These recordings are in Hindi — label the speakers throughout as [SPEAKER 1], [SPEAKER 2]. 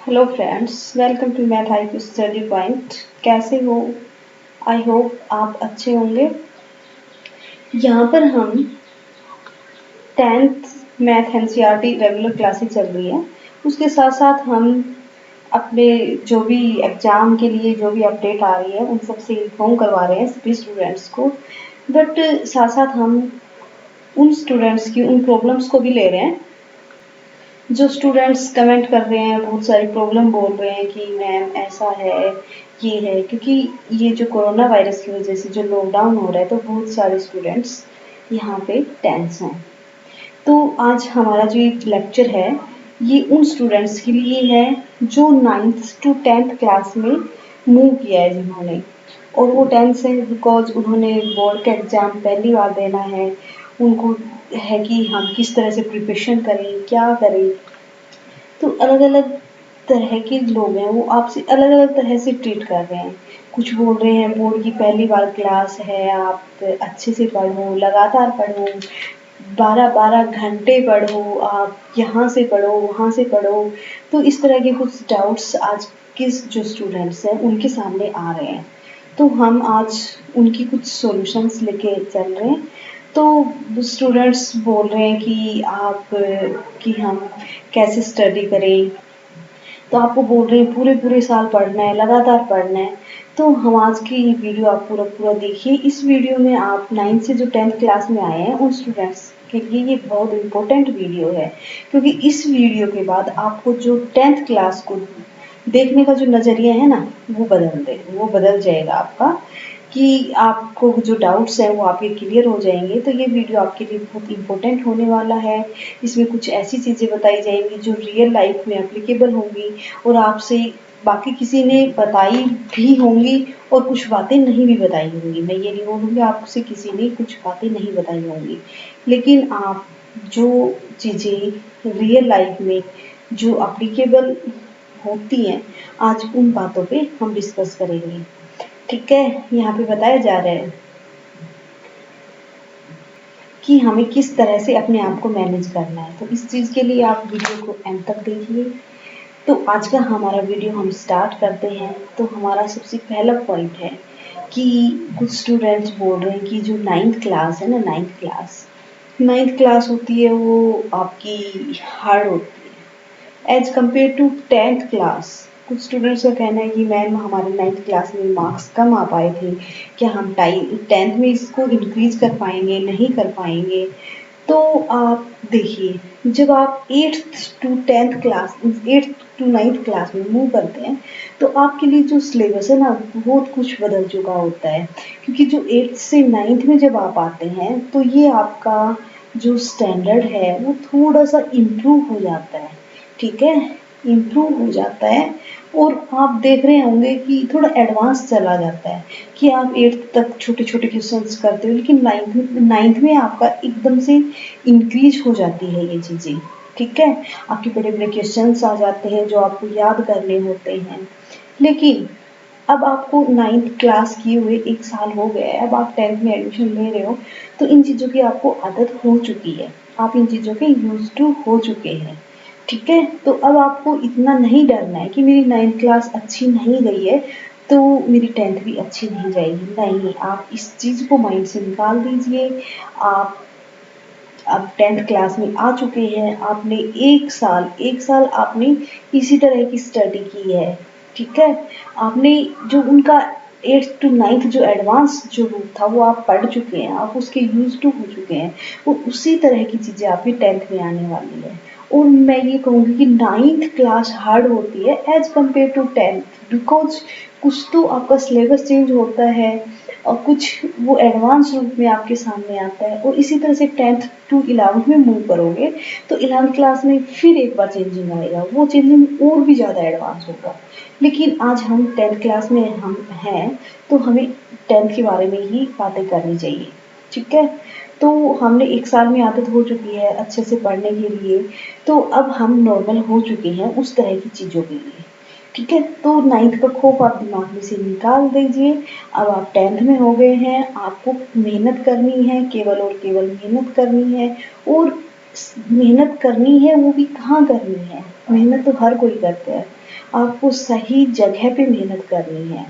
[SPEAKER 1] Hello friends, welcome to math I study point. कैसे हो? आई होप आप अच्छे होंगे। यहाँ पर हम 10th math NCERT regular classes चल रही है। उसके साथ साथ हम अपने जो भी एग्ज़ाम के लिए जो भी अपडेट आ रही है उन सब से इन्फॉर्म करवा रहे हैं सभी स्टूडेंट्स को। बट साथ साथ हम उन स्टूडेंट्स की उन प्रॉब्लम्स को भी ले रहे हैं जो स्टूडेंट्स कमेंट कर रहे हैं, बहुत सारी प्रॉब्लम बोल रहे हैं कि मैम ऐसा है, ये है। क्योंकि ये जो कोरोना वायरस की वजह से जो लॉकडाउन हो रहा है तो बहुत सारे स्टूडेंट्स यहाँ पे टेंस हैं। तो आज हमारा जो एक लेक्चर है ये उन स्टूडेंट्स के लिए है जो 9th to 10th क्लास में मूव किया है जिन्होंने, और वो टेंस है बिकॉज उन्होंने बोर्ड का एग्ज़ाम पहली बार देना है। उनको है कि हम किस तरह से प्रिपरेशन करें, क्या करें। तो अलग अलग तरह के लोग हैं, वो आपसे अलग अलग तरह से ट्रीट कर रहे हैं। कुछ बोल रहे हैं बोर्ड की पहली बार क्लास है, आप अच्छे से पढ़ो, लगातार पढ़ो, 12-12 घंटे पढ़ो, आप यहाँ से पढ़ो, वहाँ से पढ़ो। तो इस तरह के कुछ डाउट्स आज के जो स्टूडेंट्स हैं उनके सामने आ रहे हैं। तो हम आज उनकी कुछ सॉल्यूशंस लेके चल रहे हैं। तो स्टूडेंट्स बोल रहे हैं कि कि हम कैसे स्टडी करें। तो आपको बोल रहे हैं पूरे पूरे साल पढ़ना है, लगातार पढ़ना है। तो हम आज की ये वीडियो आप पूरा पूरा देखिए। इस वीडियो में आप 9th से जो 10th क्लास में आए हैं उन स्टूडेंट्स के लिए ये बहुत इम्पोर्टेंट वीडियो है, क्योंकि इस वीडियो के बाद आपको जो 10th क्लास को देखने का जो नज़रिया है ना वो बदल जाएगा आपका, कि आपको जो डाउट्स हैं वो आपके क्लियर हो जाएंगे। तो ये वीडियो आपके लिए बहुत इम्पोर्टेंट होने वाला है। इसमें कुछ ऐसी चीज़ें बताई जाएंगी जो रियल लाइफ में एप्लीकेबल होंगी, और आपसे बाकी किसी ने बताई भी होंगी और कुछ बातें नहीं भी बताई होंगी। मैं ये नहीं बोलूँगी आपसे किसी ने कुछ बातें नहीं बताई होंगी, लेकिन आप जो चीज़ें रियल लाइफ में जो एप्लीकेबल होती हैं, आज उन बातों पे हम डिस्कस करेंगे। ठीक है, यहाँ पे बताया जा रहा है कि हमें किस तरह से अपने आप को मैनेज करना है। तो इस चीज़ के लिए आप वीडियो को एंड तक देखिए। तो आज का हमारा वीडियो हम स्टार्ट करते हैं। तो हमारा सबसे पहला पॉइंट है कि कुछ स्टूडेंट्स बोल रहे हैं कि जो 9th क्लास है ना, 9th क्लास होती है वो आपकी हार्ड होती है as compare to 10th class. कुछ स्टूडेंट्स का कहना है कि मैम हमारे 9th क्लास में मार्क्स कम आ पाए थे, क्या हम 10th में इसको इंक्रीज कर पाएंगे, नहीं कर पाएंगे। तो आप देखिए, जब आप 8th to 9th क्लास में मूव करते हैं तो आपके लिए जो सिलेबस है ना बहुत कुछ बदल चुका होता है। क्योंकि जो 8th से 9th में जब आप आते हैं तो ये आपका जो स्टैंडर्ड है वो थोड़ा सा इम्प्रूव हो जाता है। ठीक है, इम्प्रूव हो जाता है, और आप देख रहे होंगे कि थोड़ा एडवांस चला जाता है कि आप 8th तक छोटे छोटे क्वेश्चंस करते हो, लेकिन 9th में आपका एकदम से इंक्रीज हो जाती है ये चीज़ें। ठीक है, आपके बड़े बड़े क्वेश्चंस आ जाते हैं जो आपको याद करने होते हैं। लेकिन अब आपको 9th क्लास किए हुए 1 साल हो गया है, अब आप 10th में एडमिशन ले रहे हो, तो इन चीज़ों की आपको आदत हो चुकी है, आप इन चीज़ों के यूज टू हो चुके हैं। ठीक है, तो अब आपको इतना नहीं डरना है कि मेरी 9th क्लास अच्छी नहीं गई है तो मेरी 10th भी अच्छी नहीं जाएगी। नहीं, आप इस चीज़ को माइंड से निकाल दीजिए। आप अब 10th क्लास में आ चुके हैं, आपने 1 साल आपने इसी तरह की स्टडी की है। ठीक है, आपने जो उनका 8th to 9th जो एडवांस जो रूट था वो आप पढ़ चुके हैं, आप उसके यूज टू हो चुके हैं, और उसी तरह की चीज़ें आपकी 10th में आने वाली है। और मैं ये कहूँगी कि 9th क्लास हार्ड होती है as compare to 10th, because कुछ तो आपका सिलेबस चेंज होता है और कुछ वो एडवांस रूप में आपके सामने आता है। और इसी तरह से 10th to 11th में मूव करोगे तो 11th क्लास में फिर एक बार चेंजिंग आएगा, वो चेंजिंग और भी ज़्यादा एडवांस होगा। लेकिन आज हम 10th क्लास में हम हैं तो हमें 10th के बारे में ही बातें करनी चाहिए। ठीक है, तो हमने 1 साल में आदत हो चुकी है अच्छे से पढ़ने के लिए, तो अब हम नॉर्मल हो चुके हैं उस तरह की चीज़ों के लिए। ठीक है, तो 9th का खौफ आप दिमाग में से निकाल दीजिए। अब आप 10th में हो गए हैं, आपको मेहनत करनी है, केवल और केवल मेहनत करनी है, और मेहनत करनी है वो भी कहाँ करनी है, मेहनत तो हर कोई करता है, आपको सही जगह पे मेहनत करनी है।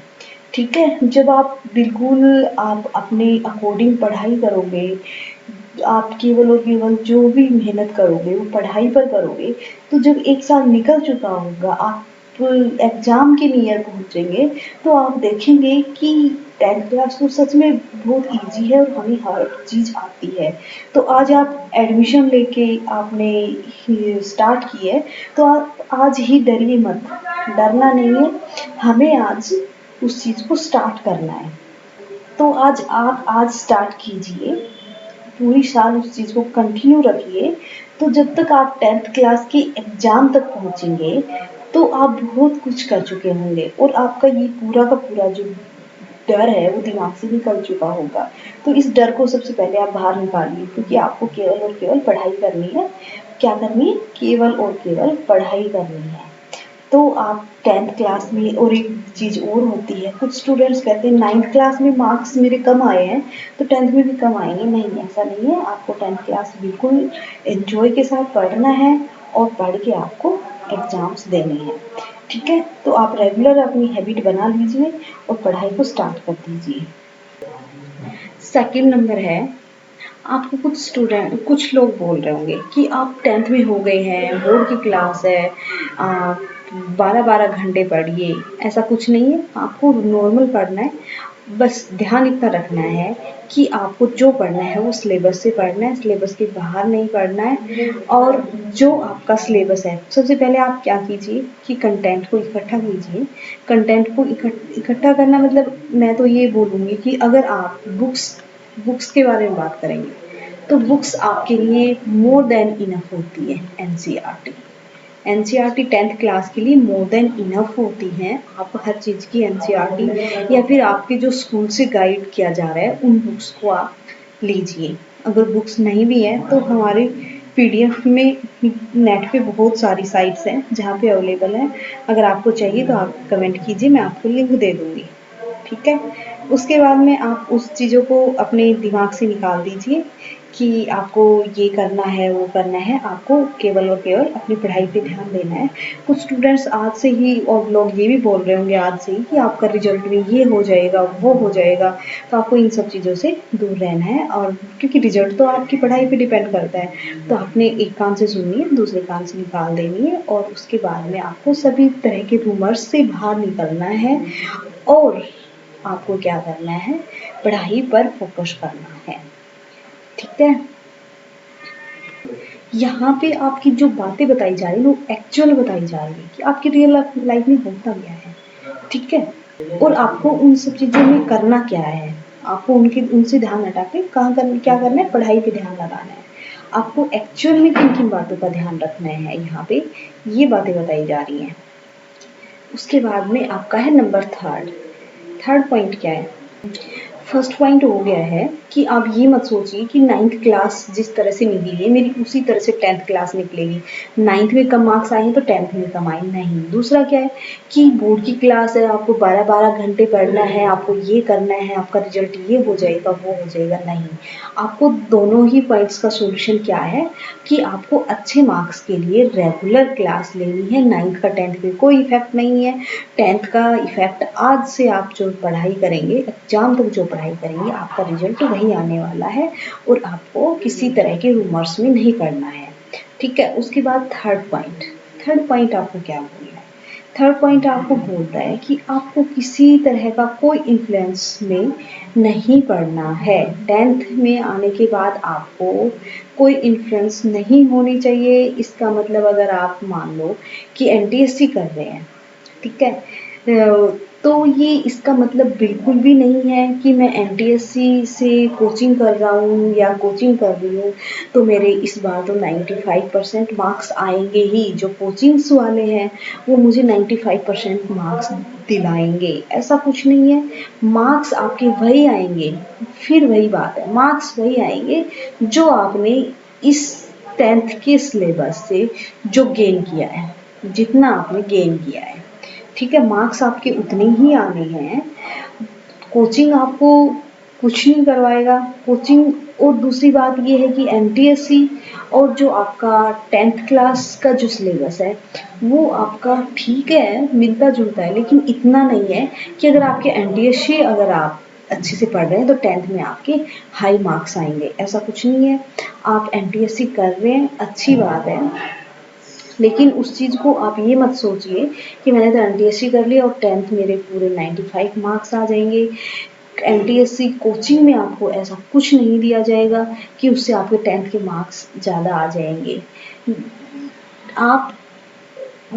[SPEAKER 1] ठीक है, जब आप बिल्कुल आप अपने अकॉर्डिंग पढ़ाई करोगे, आप केवल और केवल जो भी मेहनत करोगे वो पढ़ाई पर करोगे, तो जब एक साल निकल चुका होगा, आप एग्ज़ाम के नियर पहुँचेंगे, तो आप देखेंगे कि 10th क्लास तो सच में बहुत ईज़ी है और हमें हर चीज़ आती है। तो आज आप एडमिशन लेके आपने स्टार्ट की है, तो आप आज ही डरिए मत, डरना नहीं है, हमें आज उस चीज़ को स्टार्ट करना है। तो आज आप आज स्टार्ट कीजिए, पूरी साल उस चीज़ को कंटिन्यू रखिए, तो जब तक आप 10th क्लास के एग्ज़ाम तक पहुँचेंगे, तो आप बहुत कुछ कर चुके होंगे और आपका ये पूरा का पूरा जो डर है वो दिमाग से निकल चुका होगा। तो इस डर को सबसे पहले आप बाहर निकालिए, क्योंकि आपको केवल और केवल पढ़ाई करनी है। क्या करनी है? केवल और केवल पढ़ाई करनी है। तो आप 10th क्लास में, और एक चीज़ और होती है, कुछ स्टूडेंट्स कहते हैं 9th क्लास में मार्क्स मेरे कम आए हैं तो 10th में भी कम आएंगे। नहीं, ऐसा नहीं है। आपको 10th क्लास बिल्कुल एंजॉय के साथ पढ़ना है और पढ़ के आपको एग्ज़ाम्स देने हैं। ठीक है, तो आप रेगुलर अपनी हैबिट बना लीजिए और पढ़ाई को स्टार्ट कर दीजिए। सेकंड नंबर है, आपको कुछ लोग बोल रहे होंगे कि आप 10th में हो गए हैं, बोर्ड की क्लास है, 12-12 घंटे पढ़िए। ऐसा कुछ नहीं है, आपको नॉर्मल पढ़ना है। बस ध्यान इतना रखना है कि आपको जो पढ़ना है वो सिलेबस से पढ़ना है, सिलेबस के बाहर नहीं पढ़ना है। और जो आपका सिलेबस है, सबसे पहले आप क्या कीजिए कि कंटेंट को इकट्ठा कीजिए। कंटेंट को इकट्ठा करना मतलब, मैं तो ये बोलूँगी कि अगर आप बुक्स के बारे में बात करेंगे, तो बुक्स आपके लिए मोर देन इनफ होती है। एनसीईआरटी 10th क्लास के लिए मोर देन इनफ होती हैं। आप हर चीज़ की एनसीईआरटी या फिर आपके जो स्कूल से गाइड किया जा रहा है उन बुक्स को आप लीजिए। अगर बुक्स नहीं भी हैं तो हमारे पीडीएफ में नेट पे बहुत सारी साइट्स हैं जहाँ पे अवेलेबल हैं। अगर आपको चाहिए तो आप कमेंट कीजिए, मैं आपको लिंक दे दूँगी। ठीक है, उसके बाद में आप उस चीज़ों को अपने दिमाग से निकाल दीजिए कि आपको ये करना है, वो करना है। आपको केवल और केवल अपनी पढ़ाई पे ध्यान देना है। कुछ स्टूडेंट्स आज से ही, और लोग ये भी बोल रहे होंगे आज से ही, कि आपका रिजल्ट में ये हो जाएगा, वो हो जाएगा। तो आपको इन सब चीज़ों से दूर रहना है, और क्योंकि रिजल्ट तो आपकी पढ़ाई पे डिपेंड करता है। तो आपने एक कान से सुननी है, दूसरे कान से निकाल देनी है, और उसके बाद में आपको सभी तरह के रूमर्स से बाहर निकलना है। और आपको क्या करना है? पढ़ाई पर फोकस करना है। ठीक है, यहाँ पे आपकी जो बातें बताई जा रही है वो एक्चुअल बताई जा रही है कि आपकी रियल लाइफ में होता क्या है। ठीक है, और आपको उन सब चीज़ों में करना क्या है। आपको उनसे ध्यान हटा के क्या करना है? पढ़ाई पे ध्यान लगाना है। आपको एक्चुअल में किन किन बातों का ध्यान रखना है, यहाँ पे ये बातें बताई जा रही हैं। उसके बाद में आपका है नंबर थर्ड पॉइंट क्या है? फर्स्ट पॉइंट हो गया है कि आप ये मत सोचिए कि 9th क्लास जिस तरह से निकली है मेरी उसी तरह से 10th क्लास निकलेगी। 9th में कम मार्क्स आए हैं तो 10th में कम आए, नहीं। दूसरा क्या है कि बोर्ड की क्लास है, आपको 12-12 घंटे पढ़ना है, आपको ये करना है, आपका रिजल्ट ये हो जाएगा, वो हो जाएगा, नहीं। आपको दोनों ही पॉइंट्स का सोल्यूशन क्या है कि आपको अच्छे मार्क्स के लिए रेगुलर क्लास लेनी है। 9th का 10th में कोई इफेक्ट नहीं है। 10th का इफेक्ट आज से आप जो पढ़ाई करेंगे, एग्जाम तक जो पढ़ाई करेंगे, आपका रिजल्ट वही आने वाला है, और आपको किसी तरह के रूमर्स में नहीं पड़ना है। ठीक है, उसके बाद थर्ड पॉइंट आपको क्या बोलना है? थर्ड पॉइंट आपको बोलता है कि आपको किसी तरह का कोई इन्फ्लुएंस में नहीं पड़ना है। 10th में आने के बाद आपको कोई इन्फ्लुएंस नहीं होनी चाहिए। इसका मतलब अगर आप मान लो कि एनटीएससी कर रहे हैं, ठीक है, तो ये इसका मतलब बिल्कुल भी नहीं है कि मैं एनटीएससी से कोचिंग कर रहा हूँ या कोचिंग कर रही हूँ तो मेरे इस बार तो 95% मार्क्स आएंगे ही। जो कोचिंग्स वाले हैं वो मुझे 95% मार्क्स दिलाएंगे, ऐसा कुछ नहीं है। मार्क्स आपके वही आएंगे, फिर वही बात है, मार्क्स वही आएंगे जो आपने इस 10th के सिलेबस से जो गेन किया है, जितना आपने गेन किया है। ठीक है, मार्क्स आपके उतने ही आने हैं। कोचिंग आपको कुछ नहीं करवाएगा। कोचिंग और दूसरी बात ये है कि एमटीएससी और जो आपका 10th क्लास का जो सिलेबस है वो आपका ठीक है, मिलता जुलता है, लेकिन इतना नहीं है कि अगर आपके एमटीएससी अगर आप अच्छे से पढ़ रहे हैं तो 10th में आपके हाई मार्क्स आएंगे, ऐसा कुछ नहीं है। आप एमटीएससी कर रहे हैं, अच्छी बात है, लेकिन उस चीज़ को आप ये मत सोचिए कि मैंने तो एमटीएससी कर लिया और 10th मेरे पूरे 95 मार्क्स आ जाएंगे। एमटीएससी कोचिंग में आपको ऐसा कुछ नहीं दिया जाएगा कि उससे आपके 10th के मार्क्स ज़्यादा आ जाएंगे। आप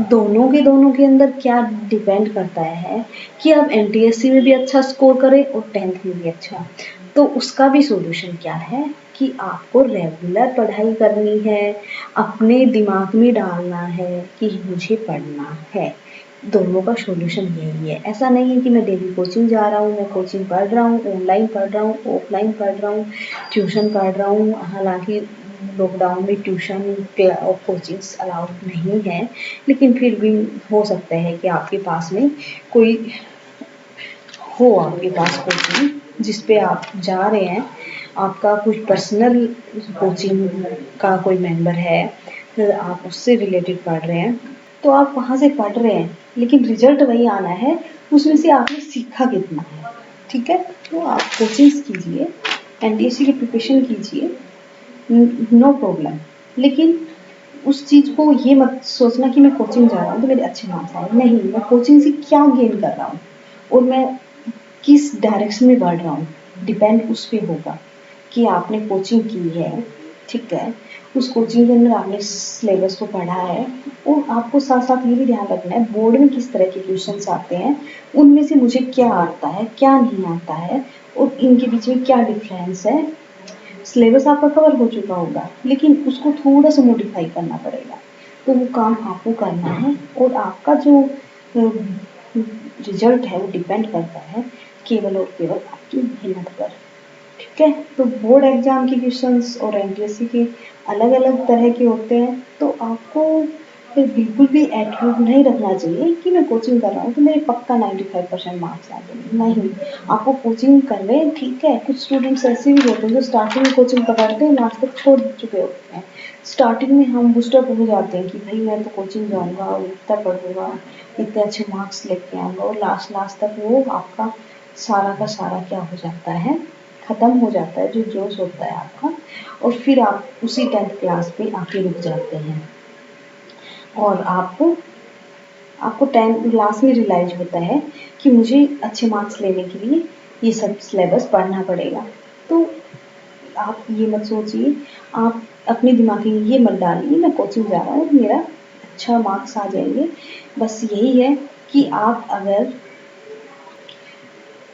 [SPEAKER 1] दोनों के अंदर क्या डिपेंड करता है कि आप एमटीएससी में भी अच्छा स्कोर करें और 10th में भी अच्छा। तो उसका भी सॉल्यूशन क्या है कि आपको रेगुलर पढ़ाई करनी है, अपने दिमाग में डालना है कि मुझे पढ़ना है। दोनों का सॉल्यूशन यही है। ऐसा नहीं है कि मैं डेली कोचिंग जा रहा हूँ, मैं कोचिंग पढ़ रहा हूँ, ऑनलाइन पढ़ रहा हूँ, ऑफलाइन पढ़ रहा हूँ, ट्यूशन पढ़ रहा हूँ। हालांकि लॉकडाउन में ट्यूशन और कोचिंग्स अलाउड नहीं है, लेकिन फिर भी हो सकता है कि आपके पास में कोई हो, आपके पास कोचिंग जिस पे आप जा रहे हैं, आपका कुछ पर्सनल कोचिंग का कोई मेंबर है, फिर आप उससे रिलेटेड पढ़ रहे हैं, तो आप वहाँ से पढ़ रहे हैं, लेकिन रिजल्ट वही आना है, उसमें से आपने सीखा कितना है। ठीक है, तो आप कोचिंग्स कीजिए, एनडीएससी की प्रिपरेशन कीजिए, नो प्रॉब्लम, लेकिन उस चीज़ को ये मत सोचना कि मैं कोचिंग जा रहा हूँ तो मेरे अच्छे मार्क्स आए। नहीं, मैं कोचिंग से क्या गेन कर रहा हूँ और मैं किस डायरेक्शन में बढ़ रहा हूँ, डिपेंड उस पे होगा कि आपने कोचिंग की है, ठीक है, उस कोचिंग के अंदर आपने सिलेबस को पढ़ा है, और आपको साथ साथ ये भी ध्यान रखना है बोर्ड में किस तरह के क्वेश्चंस आते हैं, उनमें से मुझे क्या आता है क्या नहीं आता है और इनके बीच में क्या डिफरेंस है। सिलेबस आपका कवर हो चुका होगा, लेकिन उसको थोड़ा सा मॉडिफाई करना पड़ेगा, तो वो काम आपको करना है, और आपका जो रिजल्ट है वो डिपेंड करता है केवल और केवल आपकी मेहनत पर। ठीक है, तो बोर्ड एग्जाम के क्वेश्चंस और एमपीएससी के अलग अलग तरह के होते हैं, तो आपको फिर बिल्कुल भी एटीट्यूड नहीं रखना चाहिए कि मैं कोचिंग कर रहा हूँ तो मेरे पक्का 95% मार्क्स आ जाएंगे। नहीं, आपको कोचिंग कर रहे हैं, ठीक है, कुछ स्टूडेंट्स ऐसे भी होते हैं जो स्टार्टिंग में कोचिंग पकड़ते हैं, लास्ट तक छोड़ चुके होते हैं। स्टार्टिंग में हम बूस्टअप हो जाते हैं कि भाई मैं तो कोचिंग जाऊँगा और इतना पढ़ूंगा, इतने अच्छे मार्क्स लेके आऊँगा, और लास्ट तक वो आपका सारा का सारा क्या हो जाता है, ख़त्म हो जाता है, जो जोश होता है आपका, और फिर आप उसी 10th क्लास पे आके रुक जाते हैं, और आपको 10th क्लास में रियलाइज होता है कि मुझे अच्छे मार्क्स लेने के लिए ये सब सिलेबस पढ़ना पड़ेगा। तो आप ये मत सोचिए, आप अपने दिमाग में ये मत डालिए मैं कोचिंग जा रहा हूँ मेरा अच्छा मार्क्स आ जाएंगे। बस यही है कि आप अगर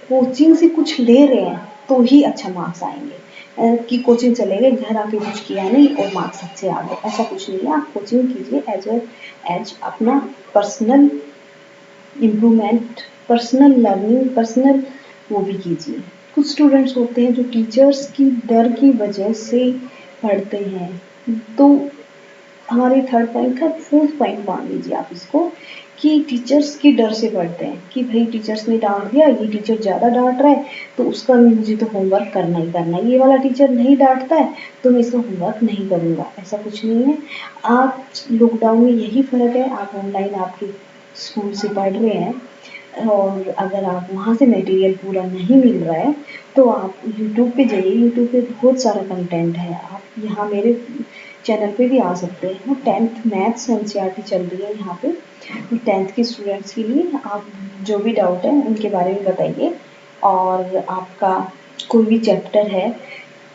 [SPEAKER 1] कोचिंग से कुछ ले रहे हैं तो ही अच्छा मार्क्स आएंगे, कि कोचिंग चले गए घर आके कुछ किया नहीं और मार्क्स अच्छे आ गए, ऐसा कुछ नहीं है। आप कोचिंग कीजिए एज अपना personal improvement, personal learning, personal वो भी कीजिए। कुछ स्टूडेंट्स होते हैं जो टीचर्स की डर की वजह से पढ़ते हैं, तो हमारे थर्ड पॉइंट का फोर्थ पॉइंट मान लीजिए आप इसको, कि टीचर्स की डर से पढ़ते हैं कि भाई टीचर्स ने डांट दिया, ये टीचर ज़्यादा डांट रहा है तो उसका मुझे तो होमवर्क करना ही करना है, ये वाला टीचर नहीं डांटता है तो मैं इसका होमवर्क नहीं करूँगा। ऐसा कुछ नहीं है। आप लॉकडाउन में यही फ़र्क है, आप ऑनलाइन आपके स्कूल से पढ़ रहे हैं, और अगर आप वहाँ से मटेरियल पूरा नहीं मिल रहा है तो आप यूट्यूब पे जाइए, यूट्यूब पे बहुत सारा कंटेंट है, आप यहाँ मेरे चैनल पे भी आ सकते हैं। 10th मैथ्स एनसीईआरटी चल रही है यहाँ पे 10th के स्टूडेंट्स के लिए, आप जो भी डाउट है उनके बारे में बताइए, और आपका कोई भी चैप्टर है,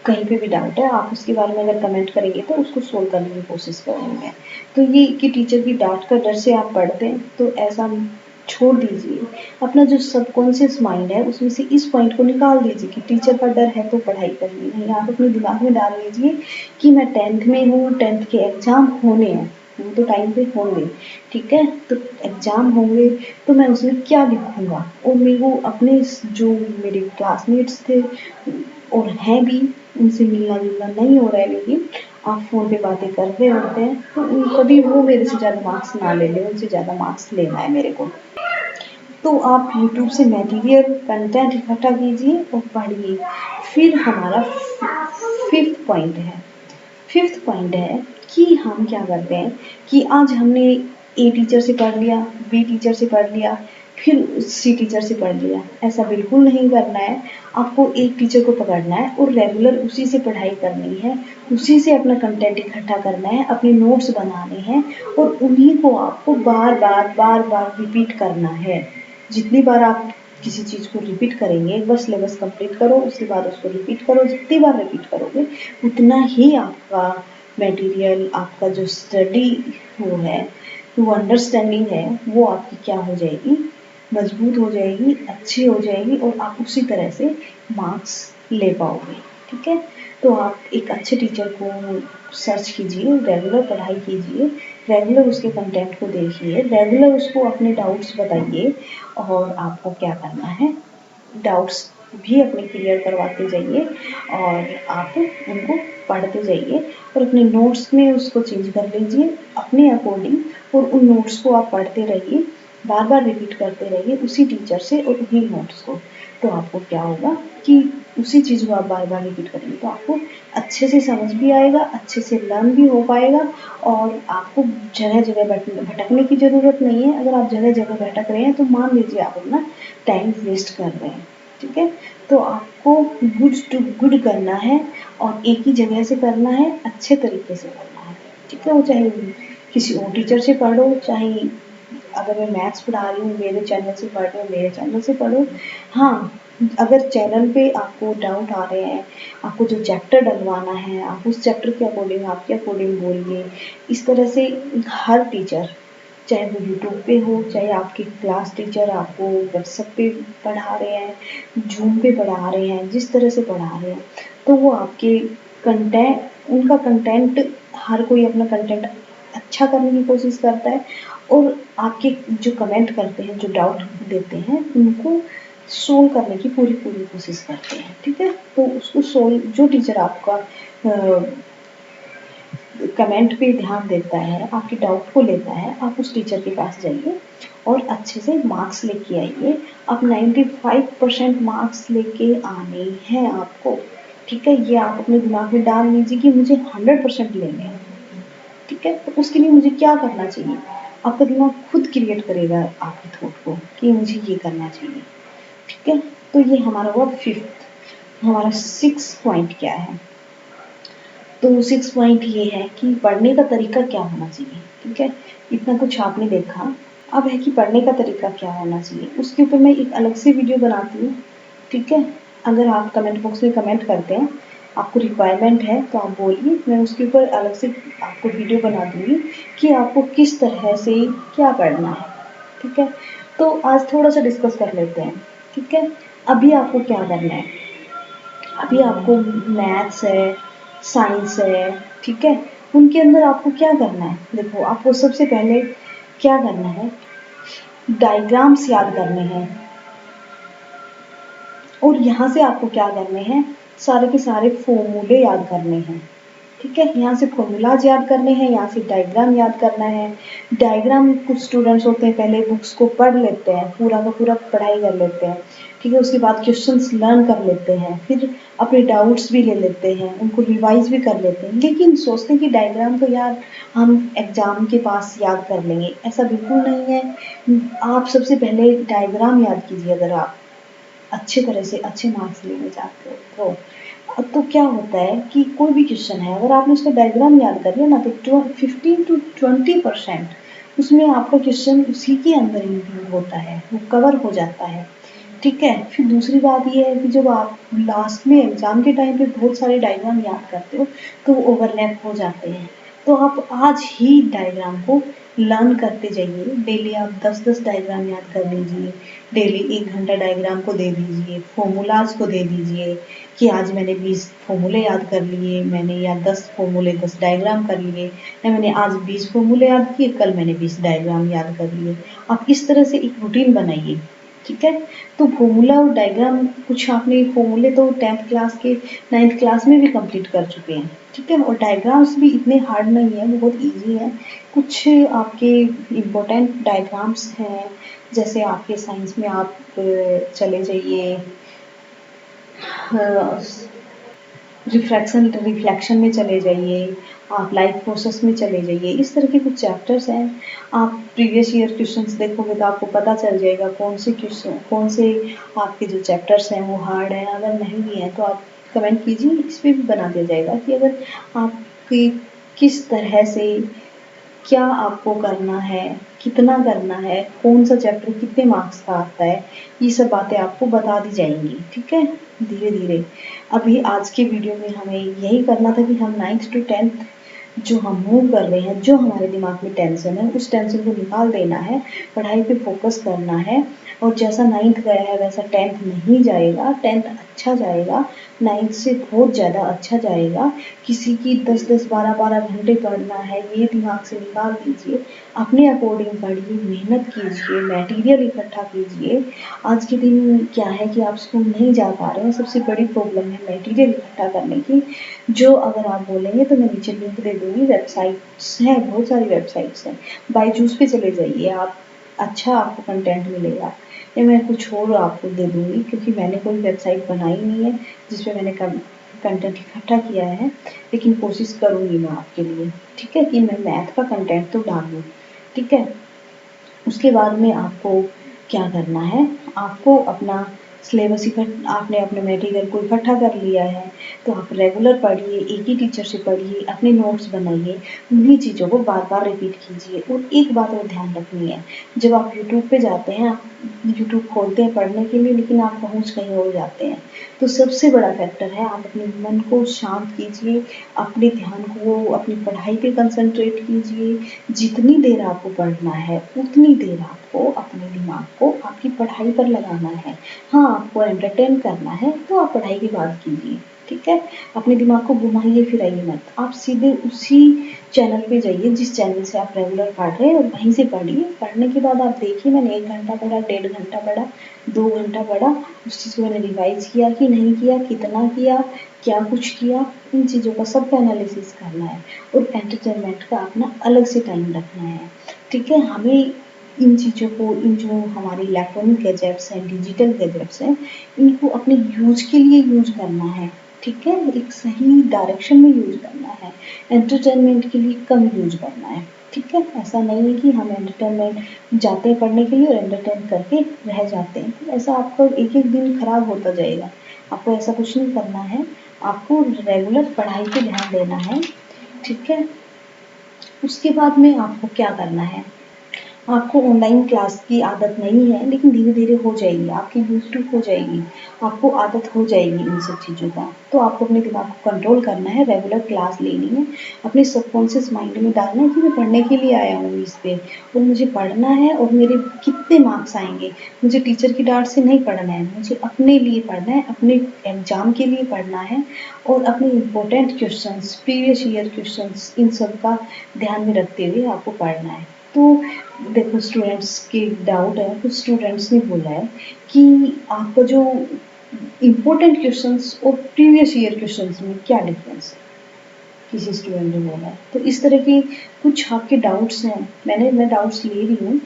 [SPEAKER 1] कहीं पे भी डाउट है, आप उसके बारे में अगर कमेंट करेंगे तो उसको सोल्व करने की कोशिश करेंगे। तो ये कि टीचर की डांट का डर से आप पढ़ते हैं तो ऐसा छोड़ दीजिए, अपना जो सबकॉन्शियस माइंड है उसमें से इस पॉइंट को निकाल दीजिए कि टीचर का डर है तो पढ़ाई करनी नहीं। आप अपने दिमाग में डाल लीजिए कि मैं 10th में हूँ, 10th के एग्ज़ाम होने हैं, वो तो टाइम पे होंगे, ठीक है, तो एग्ज़ाम होंगे तो मैं उसमें क्या लिखूँगा, और मेरे को अपने जो मेरे क्लासमेट्स थे और हैं भी, उनसे मिलना जुलना नहीं हो रहा है, लेकिन आप फ़ोन पे बातें कर रहे होते हैं, तो कभी वो मेरे से ज़्यादा मार्क्स ना ले लें, उनसे ज़्यादा मार्क्स लेना है मेरे को। तो आप यूट्यूब से मटेरियल कंटेंट इकट्ठा कीजिए और पढ़िए, फिर हमारा फिफ्थ पॉइंट है कि हम क्या करते हैं कि आज हमने ए टीचर से पढ़ लिया, बी टीचर से पढ़ लिया, फिर सी टीचर से पढ़ लिया। ऐसा बिल्कुल नहीं करना है। आपको एक टीचर को पकड़ना है और रेगुलर उसी से पढ़ाई करनी है, उसी से अपना कंटेंट इकट्ठा करना है, अपने नोट्स बनाने हैं और उन्हीं को आपको बार बार रिपीट करना है। जितनी बार आप किसी चीज़ को रिपीट करेंगे, एक बार सिलेबस कंप्लीट करो, उसके बाद उसको रिपीट करो। जितनी बार रिपीट करोगे उतना ही आपका मटेरियल, आपका जो स्टडी वो है, जो अंडरस्टैंडिंग है, वो आपकी क्या हो जाएगी, मजबूत हो जाएगी, अच्छी हो जाएगी और आप उसी तरह से मार्क्स ले पाओगे। ठीक है, तो आप एक अच्छे टीचर को सर्च कीजिए, रेगुलर पढ़ाई कीजिए, रेगुलर उसके कंटेंट को देखिए, रेगुलर उसको अपने डाउट्स बताइए और आपको क्या करना है, डाउट्स भी अपने क्लियर करवाते जाइए और आप उनको पढ़ते जाइए और अपने नोट्स में उसको चेंज कर लीजिए अपने अकॉर्डिंग और उन नोट्स को आप पढ़ते रहिए, बार बार रिपीट करते रहिए उसी टीचर से और उन्हीं नोट्स को। तो आपको क्या होगा कि उसी चीज़ को आप बार बार रिपीट करेंगे तो आपको अच्छे से समझ भी आएगा, अच्छे से लर्न भी हो पाएगा और आपको जगह जगह भटकने की ज़रूरत नहीं है। अगर आप जगह जगह भटक रहे हैं तो मान लीजिए आप अपना टाइम वेस्ट कर रहे हैं। ठीक है, तो आपको गुड टू गुड करना है और एक ही जगह से करना है, अच्छे तरीके से करना है। ठीक है, वो चाहे किसी और टीचर से पढ़ो, चाहे अगर मैं मैथ्स पढ़ा रही हूँ मेरे चैनल से पढ़ रहे हो मेरे चैनल से पढ़ो। हाँ, अगर चैनल पे आपको डाउट आ रहे हैं, आपको जो चैप्टर डलवाना है आप उस चैप्टर के अकॉर्डिंग आपके अकॉर्डिंग बोलिए। इस तरह से हर टीचर, चाहे वो यूट्यूब पे हो, चाहे आपके क्लास टीचर आपको व्हाट्सएप पे पढ़ा रहे हैं, जूम पे पढ़ा रहे हैं, जिस तरह से पढ़ा रहे हैं तो वो आपके कंटेंट, उनका कंटेंट, हर कोई अपना कंटेंट अच्छा करने की कोशिश करता है और आपके जो कमेंट करते हैं, जो डाउट देते हैं, उनको सोल्व करने की पूरी कोशिश करते हैं। ठीक है, तो उसको सोल्व, जो टीचर आपका कमेंट पे ध्यान देता है, आपके डाउट को लेता है, आप उस टीचर के पास जाइए और अच्छे से मार्क्स लेके आइए। आप 95% मार्क्स लेके आने हैं आपको। ठीक है, ये आप अपने दिमाग में डाल लीजिए कि मुझे 100% लेने हैं। ठीक है, तो उसके लिए मुझे क्या करना चाहिए, आपका दिमाग खुद क्रिएट करेगा आपके थॉट को कि मुझे ये करना चाहिए। ठीक है, तो ये हमारा हुआ फिफ्थ। हमारा 6 पॉइंट क्या है, तो 6 पॉइंट ये है कि पढ़ने का तरीका क्या होना चाहिए। ठीक है, इतना कुछ आपने देखा, अब है कि पढ़ने का तरीका क्या होना चाहिए, उसके ऊपर मैं एक अलग से वीडियो बनाती हूँ। ठीक है, अगर आप कमेंट बॉक्स में कमेंट करते हैं, आपको रिक्वायरमेंट है तो आप बोलिए, मैं उसके ऊपर अलग से आपको वीडियो बना दूँगी कि आपको किस तरह से क्या पढ़ना है। ठीक है, तो आज थोड़ा सा डिस्कस कर लेते हैं। ठीक है, अभी आपको क्या करना है, अभी आपको मैथ्स है, साइंस है, ठीक है, उनके अंदर आपको क्या करना है, देखो आपको सबसे पहले क्या करना है, डायग्राम्स याद करने हैं और यहाँ से आपको क्या करने हैं, सारे के सारे फॉर्मूले याद करने हैं। ठीक है, यहाँ से फॉर्मूलाज याद करने हैं, यहाँ से डायग्राम याद करना है। डायग्राम कुछ स्टूडेंट्स होते हैं पहले बुक्स को पढ़ लेते हैं, पूरा का पूरा पढ़ाई कर लेते हैं। ठीक है, उसके बाद क्वेश्चंस लर्न कर लेते हैं, फिर अपने डाउट्स भी ले लेते हैं, उनको रिवाइज भी कर लेते हैं, लेकिन सोचते हैं कि डायग्राम तो यार हम एग्जाम के पास याद कर लेंगे। ऐसा बिल्कुल नहीं है। आप सबसे पहले डायग्राम याद कीजिए। अगर आप अच्छे तरह से अच्छे मार्क्स लेने चाहते हो तो क्या होता है कि कोई भी क्वेश्चन है, अगर आपने उसका डायग्राम याद कर लिया ना तो 15 to 20% उसमें आपका क्वेश्चन उसी के अंदर इंक्लूड होता है, वो कवर हो जाता है। ठीक है, फिर दूसरी बात ये है कि जब आप लास्ट में एग्जाम के टाइम पे बहुत सारे डायग्राम याद करते हो तो वो ओवरलैप हो जाते हैं। तो आप आज ही डायग्राम को लर्न करते जाइए। डेली आप 10-10 डायग्राम याद कर लीजिए, डेली 1 घंटा डायग्राम को दे दीजिए, फॉर्मूलाज को दे दीजिए कि आज मैंने 20 फॉर्मूले याद कर लिए, मैंने या 10 फॉर्मूले 10 डायग्राम कर लिए, या मैंने आज 20 फॉर्मूले याद किए, कल मैंने 20 डायग्राम याद कर लिए। आप इस तरह से एक रूटीन बनाइए। ठीक है, तो फॉर्मूला और डायग्राम, कुछ आपने फॉर्मूले तो 10th क्लास के 9th क्लास में भी कंप्लीट कर चुके हैं। ठीक है, और डायग्राम्स भी इतने हार्ड नहीं है, बहुत इजी है। कुछ आपके इम्पोर्टेंट डायग्राम्स हैं, जैसे आपके साइंस में आप चले जाइए, रिफ्लेक्शन में चले जाइए, आप लाइफ प्रोसेस में चले जाइए। इस तरह के कुछ चैप्टर्स हैं। आप प्रीवियस ईयर क्वेश्चंस देखोगे तो आपको पता चल जाएगा कौन से आपके जो चैप्टर्स हैं वो हार्ड हैं। अगर नहीं भी हैं तो आप कमेंट कीजिए, इस पर भी बना दिया जाएगा कि अगर आपकी किस तरह से क्या आपको करना है, कितना करना है, कौन सा चैप्टर कितने मार्क्स का आता है, ये सब बातें आपको बता दी जाएंगी। ठीक है, धीरे धीरे। अभी आज के वीडियो में हमें यही करना था कि हम 9th to 10th जो हम मूव कर रहे हैं, जो हमारे दिमाग में टेंशन है, उस टेंशन को निकाल देना है, पढ़ाई पे फोकस करना है। और जैसा 9th गया है वैसा 10th नहीं जाएगा। 10th अच्छा जाएगा, 9th से बहुत ज़्यादा अच्छा जाएगा। किसी की 10-10, 12-12 घंटे पढ़ना है, ये दिमाग से निकाल दीजिए। अपने अकॉर्डिंग पढ़िए, मेहनत कीजिए, मटेरियल इकट्ठा कीजिए। आज के दिन क्या है कि आप स्कूल नहीं जा पा रहे हैं, सबसे बड़ी प्रॉब्लम है मटेरियल इकट्ठा करने की। जो अगर आप बोलेंगे तो मैं नीचे लिंक दे दूँगी, वेबसाइट्स हैं, बहुत सारी वेबसाइट्स हैं। बायजूस पे चले जाइए आप, अच्छा आपको कंटेंट मिलेगा। या मैं कुछ और आपको दे दूँगी, क्योंकि मैंने कोई वेबसाइट बनाई नहीं है जिस पे मैंने कंटेंट इकट्ठा किया है, लेकिन कोशिश करूँगी मैं आपके लिए, ठीक है, कि मैं मैथ का कंटेंट तो डालूँ। ठीक है, उसके बाद में आपको क्या करना है, आपको अपना सिलेबस आपने अपने मटेरियल को इकट्ठा कर लिया है तो आप रेगुलर पढ़िए, एक ही टीचर से पढ़िए, अपने नोट्स बनाइए, उन्हीं चीज़ों को बार बार रिपीट कीजिए। और एक बात और ध्यान रखनी है, जब आप यूट्यूब पे जाते हैं, आप यूट्यूब खोलते हैं पढ़ने के लिए, लेकिन आप पहुँच कहीं और जाते हैं, तो सबसे बड़ा फैक्टर है आप अपने मन को शांत कीजिए, अपने ध्यान को अपनी पढ़ाई पे कंसंट्रेट कीजिए। जितनी देर आपको पढ़ना है उतनी देर आपको अपने दिमाग को आपकी पढ़ाई पर लगाना है। हाँ, आपको एंटरटेन करना है तो आप पढ़ाई की बात कीजिए। ठीक है, अपने दिमाग को घुमाइए फिराइए मत, आप सीधे उसी चैनल पे जाइए जिस चैनल से आप रेगुलर पढ़ रहे हैं और वहीं से पढ़िए। पढ़ने के बाद आप देखिए, मैंने 1 घंटा पढ़ा, 1.5 घंटा पढ़ा, 2 घंटा पढ़ा, उस चीज़ को मैंने रिवाइज किया कि नहीं किया, कितना किया, क्या कुछ किया, इन चीज़ों का सबका एनालिसिस करना है। और एंटरटेनमेंट का अपना अलग से टाइम रखना है। ठीक है, हमें इन चीज़ों को, इन जो हमारी इलेक्ट्रॉनिक गैजेट्स हैं, डिजिटल गैजेट्स हैं, इनको अपने यूज के लिए यूज करना है। ठीक है, एक सही डायरेक्शन में यूज करना है, एंटरटेनमेंट के लिए कम यूज करना है। ठीक है, ऐसा नहीं है कि हम एंटरटेनमेंट जाते हैं पढ़ने के लिए और एंटरटेन करके रह जाते हैं, तो ऐसा आपका एक एक दिन खराब होता जाएगा। आपको ऐसा कुछ नहीं करना है, आपको रेगुलर पढ़ाई पे ध्यान देना है। ठीक है, उसके बाद में आपको क्या करना है, आपको ऑनलाइन क्लास की आदत नहीं है, लेकिन धीरे धीरे हो जाएगी, आपकी यूज़ टू हो जाएगी, आपको आदत हो जाएगी इन सब चीज़ों का। तो आपको अपने दिमाग को कंट्रोल करना है, रेगुलर क्लास लेनी है, अपने सबकॉन्शियस माइंड में डालना है कि मैं पढ़ने के लिए आया हूँ इस पे, और मुझे पढ़ना है, और मेरे कितने मार्क्स आएंगे, मुझे टीचर की डांट से नहीं पढ़ना है, मुझे अपने लिए पढ़ना है, अपने एग्जाम के लिए पढ़ना है। और अपने important questions, previous year questions, इन सब का ध्यान में रखते हुए आपको पढ़ना है। तो देखो, स्टूडेंट्स के डाउट है, कुछ स्टूडेंट्स ने बोला है कि आपका जो इम्पोर्टेंट क्वेश्चंस और प्रीवियस ईयर क्वेश्चंस में क्या डिफरेंस है, किसी स्टूडेंट ने बोला है। तो इस तरह की कुछ आपके डाउट्स हैं, मैं डाउट्स ले रही हूँ,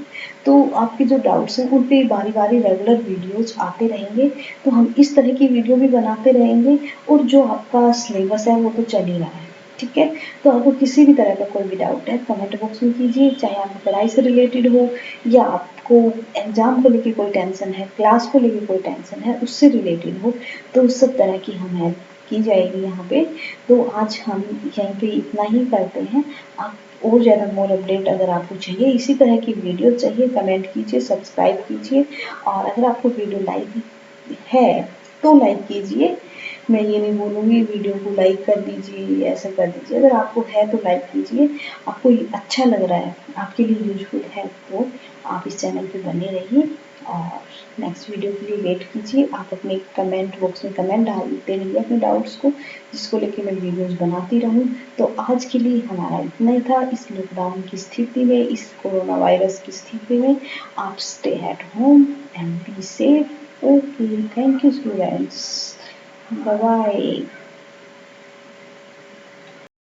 [SPEAKER 1] तो आपके जो डाउट्स हैं उन पे बारी बारी रेगुलर वीडियोज आते रहेंगे। तो हम इस तरह की वीडियो भी बनाते रहेंगे, और जो आपका सिलेबस है वो तो चल ही रहा है। ठीक है, तो आपको किसी भी तरह का कोई भी डाउट है कमेंट बॉक्स में कीजिए, चाहे आपको पढ़ाई से रिलेटेड हो, या आपको एग्जाम को लेकर कोई टेंशन है, क्लास को लेकर कोई टेंशन है, उससे रिलेटेड हो, तो उस सब तरह की हम हेल्प की जाएगी यहाँ पे। तो आज हम यहीं पे इतना ही करते हैं। आप और ज़्यादा मोर अपडेट अगर आपको चाहिए, इसी तरह की वीडियो चाहिए, कमेंट कीजिए, सब्सक्राइब कीजिए, और अगर आपको वीडियो लाइक है तो लाइक कीजिए। मैं ये नहीं बोलूँगी वीडियो को लाइक कर दीजिए, ऐसा कर दीजिए, अगर आपको है तो लाइक कीजिए, आपको अच्छा लग रहा है, आपके लिए यूजफुल है, तो आप इस चैनल पे बने रहिए, और नेक्स्ट वीडियो के लिए वेट कीजिए। आप अपने कमेंट बॉक्स में कमेंट डालते रहिए अपने डाउट्स को, जिसको लेके मैं वीडियोस बनाती रहूँ। तो आज के लिए हमारा इतना ही था। इस लॉकडाउन की स्थिति में, इस कोरोना वायरस की स्थिति में, आप stay at home and be safe. Okay, thank you students, bye bye.